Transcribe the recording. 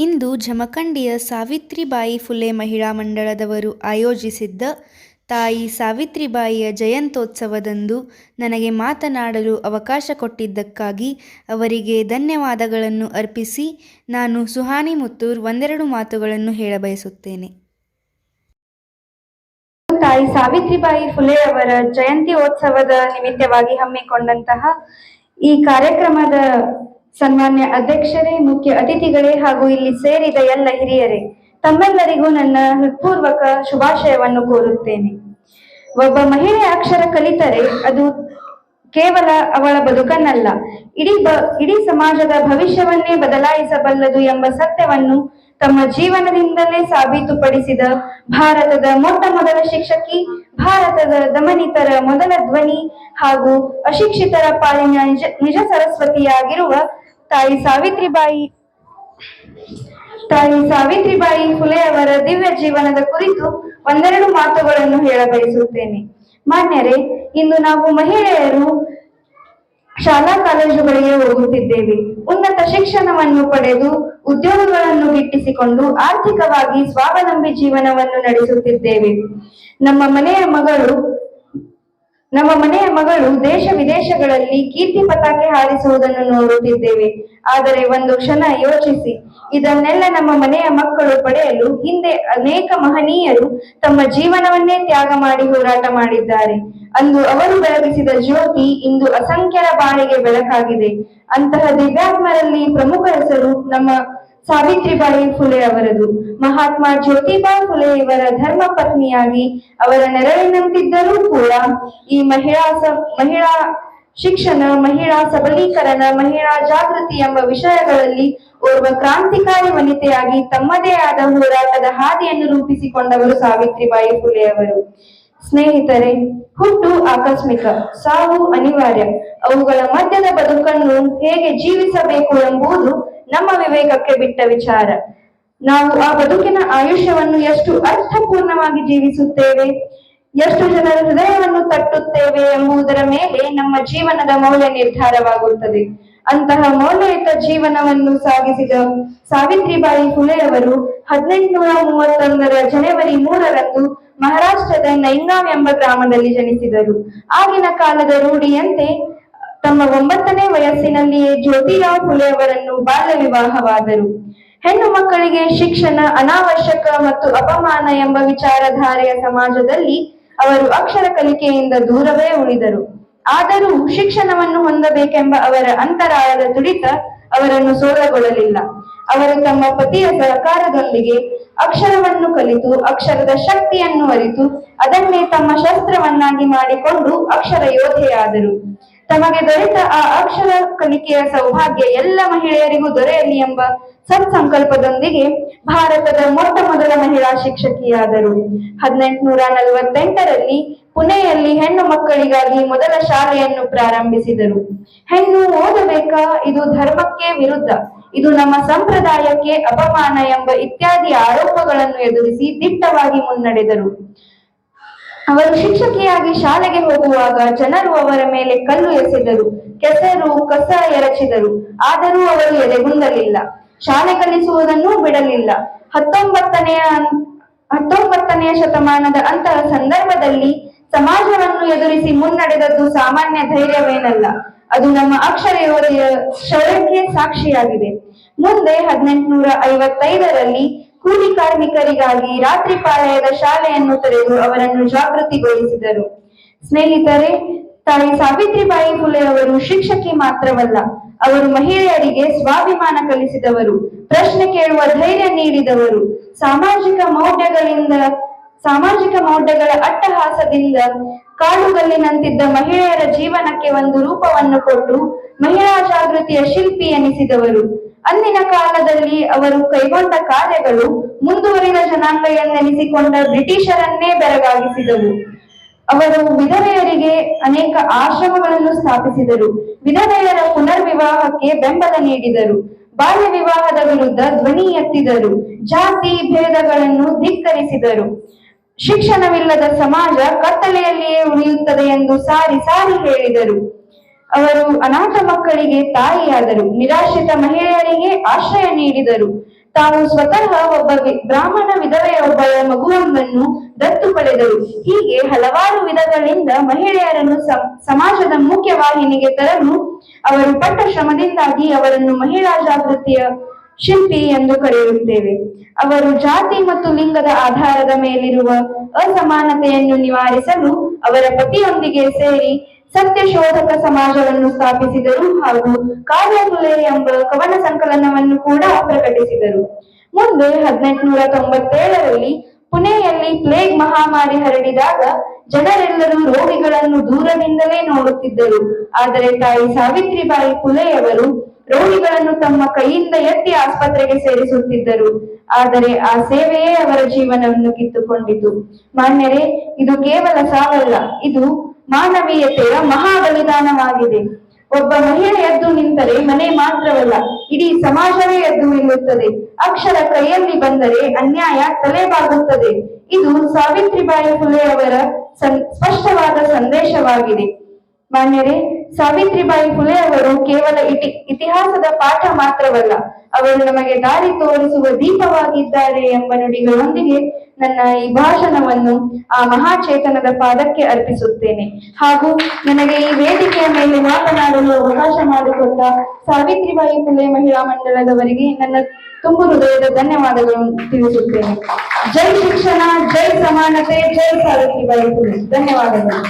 ಇಂದು ಜಮಖಂಡಿಯ ಸಾವಿತ್ರಿಬಾಯಿ ಫುಲೆ ಮಹಿಳಾ ಮಂಡಳದವರು ಆಯೋಜಿಸಿದ್ದ ತಾಯಿ ಸಾವಿತ್ರಿಬಾಯಿಯ ಜಯಂತ್ಯೋತ್ಸವದಂದು ನನಗೆ ಮಾತನಾಡಲು ಅವಕಾಶ ಕೊಟ್ಟಿದ್ದಕ್ಕಾಗಿ ಅವರಿಗೆ ಧನ್ಯವಾದಗಳನ್ನು ಅರ್ಪಿಸಿ ನಾನು ಸುಹಾನಿ ಮುತ್ತೂರ್ ಒಂದೆರಡು ಮಾತುಗಳನ್ನು ಹೇಳಬಯಸುತ್ತೇನೆ. ತಾಯಿ ಸಾವಿತ್ರಿಬಾಯಿ ಫುಲೆ ಅವರ ಜಯಂತ್ಯೋತ್ಸವದ ನಿಮಿತ್ತವಾಗಿ ಹಮ್ಮಿಕೊಂಡಂತಹ ಈ ಕಾರ್ಯಕ್ರಮದ ಸನ್ಮಾನ್ಯ ಅಧ್ಯಕ್ಷರೇ, ಮುಖ್ಯ ಅತಿಥಿಗಳೇ ಹಾಗೂ ಇಲ್ಲಿ ಸೇರಿದ ಎಲ್ಲ ಹಿರಿಯರೇ, ತಮ್ಮೆಲ್ಲರಿಗೂ ನನ್ನ ಹೃತ್ಪೂರ್ವಕ ಶುಭಾಶಯವನ್ನು ಕೋರುತ್ತೇನೆ. ಒಬ್ಬ ಮಹಿಳೆ ಅಕ್ಷರ ಕಲಿತರೆ ಅದು ಕೇವಲ ಅವಳ ಬದುಕನ್ನಲ್ಲ, ಇಡೀ ಸಮಾಜದ ಭವಿಷ್ಯವನ್ನೇ ಬದಲಾಯಿಸಬಲ್ಲದು ಎಂಬ ಸತ್ಯವನ್ನು ತಮ್ಮ ಜೀವನದಿಂದಲೇ ಸಾಬೀತುಪಡಿಸಿದ ಭಾರತದ ಮೊಟ್ಟ ಮೊದಲ ಶಿಕ್ಷಕಿ, ಭಾರತದ ದಮನಿತರ ಮೊದಲ ಧ್ವನಿ ಹಾಗೂ ಅಶಿಕ್ಷಿತರ ಪಾಲಿನ ನಿಜ ಸರಸ್ವತಿಯಾಗಿರುವ ತಾಯಿ ಸಾವಿತ್ರಿಬಾಯಿ ಫುಲೆ ಅವರ ದಿವ್ಯ ಜೀವನದ ಕುರಿತು ಒಂದೆರಡು ಮಾತುಗಳನ್ನು ಹೇಳಬಯಸುತ್ತೇನೆ. ಮಾನ್ಯರೇ, ಇಂದು ನಾವು ಮಹಿಳೆಯರು ಶಾಲಾ ಕಾಲೇಜುಗಳಿಗೆ ಹೋಗುತ್ತಿದ್ದೇವೆ. ಉನ್ನತ ಶಿಕ್ಷಣವನ್ನು ಪಡೆದು ಉದ್ಯೋಗಗಳನ್ನು ಗಿಟ್ಟಿಸಿಕೊಂಡು ಆರ್ಥಿಕವಾಗಿ ಸ್ವಾವಲಂಬಿ ಜೀವನವನ್ನು ನಡೆಸುತ್ತಿದ್ದೇವೆ. ನಮ್ಮ ಮನೆಯ ಮಗಳು ದೇಶ ವಿದೇಶಗಳಲ್ಲಿ ಕೀರ್ತಿ ಪತಾಕೆ ಹಾರಿಸುವುದನ್ನು ನೋಡುತ್ತಿದ್ದೇವೆ. ಆದರೆ ಒಂದು ಕ್ಷಣ ಯೋಚಿಸಿ, ಇದನ್ನೆಲ್ಲ ನಮ್ಮ ಮನೆಯ ಮಕ್ಕಳು ಪಡೆಯಲು ಹಿಂದೆ ಅನೇಕ ಮಹನೀಯರು ತಮ್ಮ ಜೀವನವನ್ನೇ ತ್ಯಾಗ ಮಾಡಿ ಹೋರಾಟ ಮಾಡಿದ್ದಾರೆ. ಅಂದು ಅವರು ಬೆಳಗಿಸಿದ ಜ್ಯೋತಿ ಇಂದು ಅಸಂಖ್ಯರ ಬಾಳಿಗೆ ಬೆಳಕಾಗಿದೆ. ಅಂತಹ ದಿವ್ಯಾತ್ಮರಲ್ಲಿ ಪ್ರಮುಖ ಹೆಸರು ನಮ್ಮ ಸಾವಿತ್ರಿಬಾಯಿ ಫುಲೆ ಅವರದು. ಮಹಾತ್ಮ ಜ್ಯೋತಿಬಾ ಫುಲೆ ಇವರ ಧರ್ಮ ಪತ್ನಿಯಾಗಿ ಅವರ ನೆರಳಿನಂತಿದ್ದರೂ ಕೂಡ ಈ ಮಹಿಳಾ ಶಿಕ್ಷಣ, ಮಹಿಳಾ ಸಬಲೀಕರಣ, ಮಹಿಳಾ ಜಾಗೃತಿ ಎಂಬ ವಿಷಯಗಳಲ್ಲಿ ಓರ್ವ ಕ್ರಾಂತಿಕಾರಿ ವನಿತೆಯಾಗಿ ತಮ್ಮದೇ ಆದ ಹೋರಾಟದ ಹಾದಿಯನ್ನು ರೂಪಿಸಿಕೊಂಡವರು ಸಾವಿತ್ರಿಬಾಯಿ ಫುಲೆ ಅವರು. ಸ್ನೇಹಿತರೆ, ಹುಟ್ಟು ಆಕಸ್ಮಿಕ, ಸಾವು ಅನಿವಾರ್ಯ. ಅವುಗಳ ಮಧ್ಯದ ಬದುಕನ್ನು ಹೇಗೆ ಜೀವಿಸಬೇಕು ಎಂಬುದು ನಮ್ಮ ವಿವೇಕಕ್ಕೆ ಬಿಟ್ಟ ವಿಚಾರ. ನಾವು ಆ ಬದುಕಿನ ಆಯುಷ್ಯವನ್ನು ಎಷ್ಟು ಅರ್ಥಪೂರ್ಣವಾಗಿ ಜೀವಿಸುತ್ತೇವೆ, ಎಷ್ಟು ಜನರ ಹೃದಯವನ್ನು ತಟ್ಟುತ್ತೇವೆ ಎಂಬುದರ ಮೇಲೆ ನಮ್ಮ ಜೀವನದ ಮೌಲ್ಯ ನಿರ್ಧಾರವಾಗುತ್ತದೆ. ಅಂತಹ ಮೌಲ್ಯಯುತ ಜೀವನವನ್ನು ಸಾಗಿಸಿದ ಸಾವಿತ್ರಿಬಾಯಿ ಫುಲೆ ಅವರು 1831 ಜನವರಿ 3ರಂದು ಮಹಾರಾಷ್ಟ್ರದ ನೈಗಾಂವ್ ಎಂಬ ಗ್ರಾಮದಲ್ಲಿ ಜನಿಸಿದರು. ಆಗಿನ ಕಾಲದ ರೂಢಿಯಂತೆ ತಮ್ಮ 9ನೇ ವಯಸ್ಸಿನಲ್ಲಿಯೇ ಜ್ಯೋತಿರಾವ್ ಫುಲೆ ಅವರನ್ನು ಬಾಲ್ಯ ವಿವಾಹವಾದರು. ಹೆಣ್ಣು ಮಕ್ಕಳಿಗೆ ಶಿಕ್ಷಣ ಅನಾವಶ್ಯಕ ಮತ್ತು ಅಪಮಾನ ಎಂಬ ವಿಚಾರಧಾರೆಯ ಸಮಾಜದಲ್ಲಿ ಅವರು ಅಕ್ಷರ ಕಲಿಕೆಯಿಂದ ದೂರವೇ ಉಳಿದರು. ಆದರೂ ಶಿಕ್ಷಣವನ್ನು ಹೊಂದಬೇಕೆಂಬ ಅವರ ಅಂತರಾಳದ ತುಡಿತ ಅವರನ್ನು ಸೋಲಗೊಳ್ಳಲಿಲ್ಲ. ಅವರು ತಮ್ಮ ಪತಿಯ ಸಹಕಾರದೊಂದಿಗೆ ಅಕ್ಷರವನ್ನು ಕಲಿತು ಅಕ್ಷರದ ಶಕ್ತಿಯನ್ನು ಅರಿತು ಅದನ್ನೇ ತಮ್ಮ ಶಸ್ತ್ರವನ್ನಾಗಿ ಮಾಡಿಕೊಂಡು ಅಕ್ಷರ ಯೋಧೆಯಾದರು. ತಮಗೆ ದೊರೆತ ಆ ಅಕ್ಷರ ಕಲಿಕೆಯ ಸೌಭಾಗ್ಯ ಎಲ್ಲ ಮಹಿಳೆಯರಿಗೂ ದೊರೆಯಲಿ ಎಂಬ ಸತ್ಸಂಕಲ್ಪದೊಂದಿಗೆ ಭಾರತದ ಮೊಟ್ಟ ಮೊದಲ ಮಹಿಳಾ ಶಿಕ್ಷಕಿಯಾದರು. 1848ರಲ್ಲಿ ಪುಣೆಯಲ್ಲಿ ಹೆಣ್ಣು ಮಕ್ಕಳಿಗಾಗಿ ಮೊದಲ ಶಾಲೆಯನ್ನು ಪ್ರಾರಂಭಿಸಿದರು. ಹೆಣ್ಣು ಓದಬೇಕಾ, ಇದು ಧರ್ಮಕ್ಕೆ ವಿರುದ್ಧ, ಇದು ನಮ್ಮ ಸಂಪ್ರದಾಯಕ್ಕೆ ಅಪಮಾನ ಎಂಬ ಇತ್ಯಾದಿ ಆರೋಪಗಳನ್ನು ಎದುರಿಸಿ ದಿಟ್ಟವಾಗಿ ಮುನ್ನಡೆದರು. ಅವರು ಶಿಕ್ಷಕಿಯಾಗಿ ಶಾಲೆಗೆ ಹೋಗುವಾಗ ಜನರು ಅವರ ಮೇಲೆ ಕಲ್ಲು ಎಸೆದರು, ಕೆಸರು ಕಸ ಎರಚಿದರು. ಆದರೂ ಅವರು ಎದೆಗುಂದಲಿಲ್ಲ, ಶಾಲೆ ಕಲಿಸುವುದನ್ನೂ ಬಿಡಲಿಲ್ಲ. 19ನೇ ಶತಮಾನದ ಅಂತಹ ಸಂದರ್ಭದಲ್ಲಿ ಸಮಾಜವನ್ನು ಎದುರಿಸಿ ಮುನ್ನಡೆದದ್ದು ಸಾಮಾನ್ಯ ಧೈರ್ಯವೇನಲ್ಲ, ಅದು ನಮ್ಮ ಅಕ್ಷರ ಯೋಧೆಯ ಶೌರ್ಯಕ್ಕೆ ಸಾಕ್ಷಿಯಾಗಿದೆ. ಮುಂದೆ 1855ರಲ್ಲಿ ಕೂಲಿ ಕಾರ್ಮಿಕರಿಗಾಗಿ ರಾತ್ರಿ ಪಾಳ್ಯದ ಶಾಲೆಯನ್ನು ತೆರೆದು ಅವರನ್ನು ಜಾಗೃತಿಗೊಳಿಸಿದರು. ಸ್ನೇಹಿತರೆ, ತಾಯಿ ಸಾವಿತ್ರಿಬಾಯಿ ಫುಲೆ ಅವರು ಶಿಕ್ಷಕಿ ಮಾತ್ರವಲ್ಲ, ಅವರು ಮಹಿಳೆಯರಿಗೆ ಸ್ವಾಭಿಮಾನ ಕಲಿಸಿದವರು, ಪ್ರಶ್ನೆ ಕೇಳುವ ಧೈರ್ಯ ನೀಡಿದವರು, ಸಾಮಾಜಿಕ ಮೌಢ್ಯಗಳ ಅಟ್ಟಹಾಸದಿಂದ ಕಾಡುಗಲ್ಲಿನಂತಿದ್ದ ಮಹಿಳೆಯರ ಜೀವನಕ್ಕೆ ಒಂದು ರೂಪವನ್ನು ಕೊಟ್ಟು ಮಹಿಳಾ ಜಾಗೃತಿಯ ಶಿಲ್ಪಿ ಎನಿಸಿದವರು. ಅಂದಿನ ಕಾಲದಲ್ಲಿ ಅವರು ಕೈಗೊಂಡ ಕಾರ್ಯಗಳು ಮುಂದುವರಿದ ಜನಾಂಗ ಎಂದೆನಿಸಿಕೊಂಡ ಬ್ರಿಟಿಷರನ್ನೇ ಬೆರಗಾಗಿಸಿದವು. ಅವರು ವಿಧವೆಯರಿಗೆ ಅನೇಕ ಆಶ್ರಮಗಳನ್ನು ಸ್ಥಾಪಿಸಿದರು, ವಿಧವೆಯರ ಪುನರ್ವಿವಾಹಕ್ಕೆ ಬೆಂಬಲ ನೀಡಿದರು, ಬಾಲ್ಯ ವಿವಾಹದ ವಿರುದ್ಧ ಧ್ವನಿ ಎತ್ತಿದರು, ಜಾತಿ ಭೇದಗಳನ್ನು ಧಿಕ್ಕರಿಸಿದರು. ಶಿಕ್ಷಣವಿಲ್ಲದ ಸಮಾಜ ಕತ್ತಲೆಯಲ್ಲಿಯೇ ಉಳಿಯುತ್ತದೆ ಎಂದು ಸಾರಿ ಸಾರಿ ಹೇಳಿದರು. ಅವರು ಅನಾಥ ಮಕ್ಕಳಿಗೆ ತಾಯಿಯಾದರು, ನಿರಾಶ್ರಿತ ಮಹಿಳೆಯರಿಗೆ ಆಶ್ರಯ ನೀಡಿದರು. ತಾವು ಸ್ವತಃ ಒಬ್ಬ ಬ್ರಾಹ್ಮಣ ವಿಧವೆಯೊಬ್ಬಳ ಮಗುವೊಂದನ್ನು ದತ್ತು ಪಡೆದರು. ಹೀಗೆ ಹಲವಾರು ವಿಧಗಳಿಂದ ಮಹಿಳೆಯರನ್ನು ಸಮಾಜದ ಮುಖ್ಯವಾಹಿನಿಗೆ ತರಲು ಅವರು ಪಟ್ಟ ಶ್ರಮದಿಂದಾಗಿ ಅವರನ್ನು ಮಹಿಳಾ ಜಾಗೃತಿಯ ಶಿಲ್ಪಿ ಎಂದು ಕರೆಯುತ್ತೇವೆ. ಅವರು ಜಾತಿ ಮತ್ತು ಲಿಂಗದ ಆಧಾರದ ಮೇಲಿರುವ ಅಸಮಾನತೆಯನ್ನು ನಿವಾರಿಸಲು ಅವರ ಪತಿಯೊಂದಿಗೆ ಸೇರಿ ಸತ್ಯಶೋಧಕ ಸಮಾಜವನ್ನು ಸ್ಥಾಪಿಸಿದರು ಹಾಗೂ ಕಾವ್ಯಕುಲೆ ಎಂಬ ಕವನ ಸಂಕಲನವನ್ನು ಕೂಡ ಪ್ರಕಟಿಸಿದರು. ಮುಂದೆ 1897ರಲ್ಲಿ ಪುಣೆಯಲ್ಲಿ ಪ್ಲೇಗ್ ಮಹಾಮಾರಿ ಹರಡಿದಾಗ ಜನರೆಲ್ಲರೂ ರೋಗಿಗಳನ್ನು ದೂರದಿಂದಲೇ ನೋಡುತ್ತಿದ್ದರು. ಆದರೆ ತಾಯಿ ಸಾವಿತ್ರಿಬಾಯಿ ಫುಲೆಯವರು ರೋಗಿಗಳನ್ನು ತಮ್ಮ ಕೈಯಿಂದ ಎತ್ತಿ ಆಸ್ಪತ್ರೆಗೆ ಸೇರಿಸುತ್ತಿದ್ದರು. ಆದರೆ ಆ ಸೇವೆಯೇ ಅವರ ಜೀವನವನ್ನು ಕಿತ್ತುಕೊಂಡಿತು. ಮಾನ್ಯರೇ, ಇದು ಕೇವಲ ಸಾವಲ್ಲ, ಇದು ಮಾನವೀಯತೆಯ ಮಹಾ ಬಲಿದಾನವಾಗಿದೆ. ಒಬ್ಬ ಮಹಿಳೆ ಎದ್ದು ನಿಂತರೆ ಮನೆ ಮಾತ್ರವಲ್ಲ, ಇಡೀ ಸಮಾಜವೇ ಎದ್ದು ನಿಲ್ಲುತ್ತದೆ. ಅಕ್ಷರ ಕೈಯಲ್ಲಿ ಬಂದರೆ ಅನ್ಯಾಯ ತಲೆಬಾಗುತ್ತದೆ. ಇದು ಸಾವಿತ್ರಿಬಾಯಿ ಫುಲೆ ಅವರ ಸ್ಪಷ್ಟವಾದ ಸಂದೇಶವಾಗಿದೆ. ಮಾನ್ಯರೇ, ಸಾವಿತ್ರಿಬಾಯಿ ಫುಲೆ ಅವರು ಕೇವಲ ಇತಿಹಾಸದ ಪಾಠ ಮಾತ್ರವಲ್ಲ, ಅವರು ನಮಗೆ ದಾರಿ ತೋರಿಸುವ ದೀಪವಾಗಿದ್ದಾರೆ ಎಂಬ ನುಡಿಗಳೊಂದಿಗೆ ನನ್ನ ಈ ಭಾಷಣವನ್ನು ಆ ಮಹಾಚೇತನದ ಪಾದಕ್ಕೆ ಅರ್ಪಿಸುತ್ತೇನೆ. ಹಾಗೂ ನನಗೆ ಈ ವೇದಿಕೆಯ ಮೇಲೆ ಮಾತನಾಡಲು ಅವಕಾಶ ಮಾಡಿಕೊಟ್ಟ ಸಾವಿತ್ರಿಬಾಯಿ ಫುಲೆ ಮಹಿಳಾ ಮಂಡಳದವರಿಗೆ ನನ್ನ ತುಂಬು ಹೃದಯದ ಧನ್ಯವಾದಗಳನ್ನು ತಿಳಿಸುತ್ತೇನೆ. ಜೈ ಶಿಕ್ಷಣ, ಜೈ ಸಮಾನತೆ, ಜೈ ಸಾವಿತ್ರಿಬಾಯಿ ಫುಲೆ. ಧನ್ಯವಾದಗಳು.